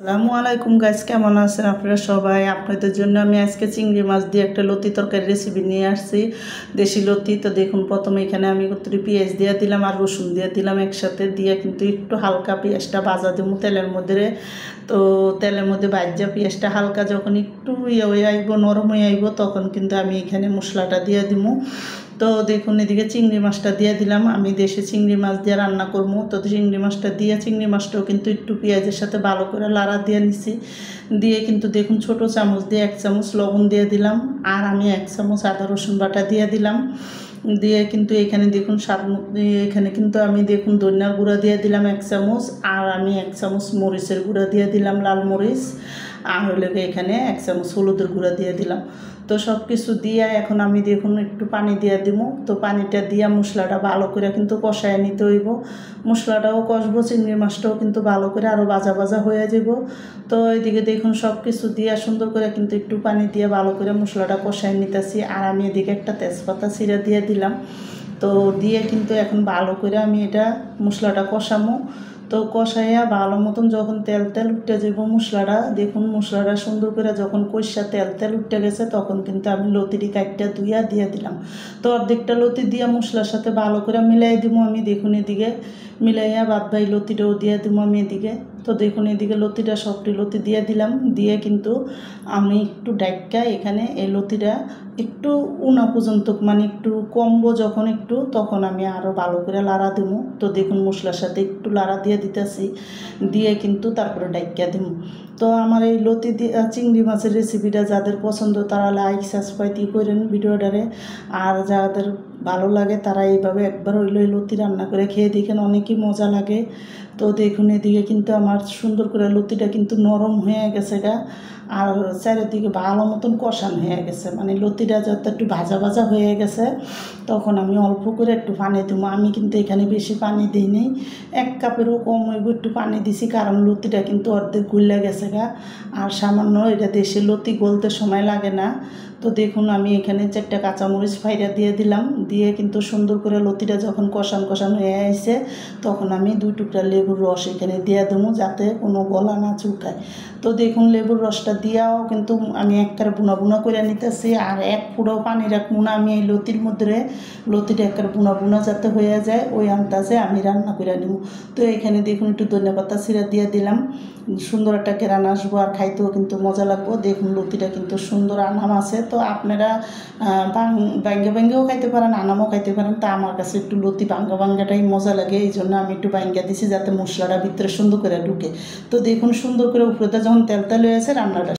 আসসালামু আলাইকুম গাইস, কেমন আছেন আপনারা সবাই? আপনাদের জন্য আমি আজকে চিংড়ি মাছ দিয়ে একটা লতি তরকারি রেসিপি নিয়ে আসছি, দেশি লতি। তো দেখুন, প্রথমে এখানে আমি একটু পেঁয়াজ দিয়ে দিলাম আর রসুন দিয়ে দিলাম একসাথে, দিয়ে কিন্তু একটু হালকা পেঁয়াজটা ভাজা দেবো তেলের মধ্যে। তো তেলের মধ্যে ভাজা পেঁয়াজটা হালকা যখন একটু হয়ে আইব, নরম হয়ে আইব, তখন কিন্তু আমি এখানে মশলাটা দিয়ে দিব। তো দেখুন, এদিকে চিংড়ি মাছটা দিয়ে দিলাম। আমি দেশে চিংড়ি মাছ দিয়ে রান্না করবো। তো চিংড়ি মাছটা দিয়ে চিংড়ি মাছটাও কিন্তু একটু পেঁয়াজের সাথে ভালো করে লাড়া দিয়ে নিছি। দিয়ে কিন্তু দেখুন, ছোটো চামচ দিয়ে 1 চামচ লবণ দিয়ে দিলাম, আর আমি 1 চামচ আদা রসুন বাটা দিয়ে দিলাম। দিয়ে কিন্তু এখানে দেখুন এখানে কিন্তু আমি দেখুন ধনিয়ার গুঁড়া দিয়ে দিলাম 1 চামচ, আর আমি 1 চামচ মরিচের গুঁড়া দিয়ে দিলাম, লাল মরিচ। আর হলে এখানে 1 চামচ হলুদের গুঁড়া দিয়ে দিলাম। তো সব কিছু দিয়ে এখন আমি দেখুন একটু পানি দিয়ে দিব। তো পানিটা দিয়ে মশলাটা ভালো করে কিন্তু কষায় নিতে হইব। মশলাটাও কষবো, চিংড়ি মাছটাও কিন্তু ভালো করে আরও ভাজা ভাজা হয়ে যাব। তো এদিকে দেখুন সব কিছু দিয়ে সুন্দর করে কিন্তু একটু পানি দিয়ে ভালো করে মশলাটা কষায় নিতেছি। আর আমি এদিকে একটা তেজপাতা ছিঁড়ে দিয়ে দিলাম। তো দিয়ে কিন্তু এখন ভালো করে আমি এটা মশলাটা কষামো। তো কষাইয়া ভালো মতন যখন তেল উঠে যাব মশলাটা, দেখুন মশলাটা সুন্দর করে যখন কষা তেল উঠে গেছে, তখন কিন্তু আমি লতিটি কাটটা ধুইয়া দিয়ে দিলাম। তো অর্ধেকটা লতি দিয়ে মশলার সাথে ভালো করে মিলাই দিব আমি। দেখুন এদিকে মিলাইয়া বাদ বাই লতিটাও দিয়ে দিব আমি এদিকে। তো দেখুন এদিকে লতিটা সবটি লতি দিয়ে দিলাম। দিয়ে কিন্তু আমি একটু ডাইক্কা এখানে এই লতিটা একটু উনা পর্যন্ত, মানে একটু কমবো যখন একটু, তখন আমি আরও ভালো করে লাড়া দেবো। তো দেখুন মশলার সাথে একটু লাড়া দিয়ে দিতেছি, দিয়ে কিন্তু তারপরে ডাইক্কা দেবো। তো আমার এই লতি দিয়ে চিংড়ি মাছের রেসিপিটা যাদের পছন্দ তারা লাইক সাবস্ক্রাইব করেন ভিডিওটারে। আর যাদের ভালো লাগে তারা এইভাবে একবার হইলো এই লতি রান্না করে খেয়ে দেখেন, অনেকই মজা লাগে। তো দেখুন এদিকে কিন্তু আমার সুন্দর করে লতিটা কিন্তু নরম হয়ে গেছে গা, আর চারিদিকে ভালো মতন কষানো হয়ে গেছে, মানে লতিটা যত একটু ভাজা ভাজা হয়ে গেছে, তখন আমি অল্প করে একটু পানি দেবো। আমি কিন্তু এখানে বেশি পানি দিই নেই, 1 কাপেরও কম হইব একটু পানি দিছি, কারণ লতিটা কিন্তু অর্ধেক গুলে গেছে গা। আর সামান্য এটা দেশে লতি গলতে সময় লাগে না। তো দেখুন আমি এখানে 4টা কাঁচামরিচ ফাইরা দিয়ে দিলাম। দিয়ে কিন্তু সুন্দর করে লতিটা যখন কষান হয়ে আসছে, তখন আমি 2 টুকরা লেবুর রস এখানে দিয়ে দেবো, যাতে কোনো গলা না চুলকায়। তো দেখুন লেবুর রসটা দিয়াও কিন্তু আমি একবারে বুনা করে নিতেছি, আর 1 ফুটাও পানি রাখবো না আমি এই লতির মধ্যে। লতিটা একবারে বুনা যাতে হয়ে যায়, ওই আন্দাজে আমি রান্না করে নিব। তো এখানে দেখুন একটু ধনিয়া পাতা ছিঁড়া দিয়ে দিলাম, সুন্দর একটা ঘ্রাণ আসবো, আর খাইতেও কিন্তু মজা লাগবো। দেখুন লতিটা কিন্তু সুন্দর আনাম আছে। তো আপনারা বাঙ্গাও খাইতে পারেন, আনামও খাইতে পারেন। তা আমার কাছে একটু লতি বাঙ্গাটাই মজা লাগে, এই জন্য আমি একটু বাঙ্গা দিছি, যাতে মশলাটা ভিতরে সুন্দর করে ঢুকে। তো দেখুন সুন্দর করে উপরেতে যখন তেল হয়েছে রান্নাটা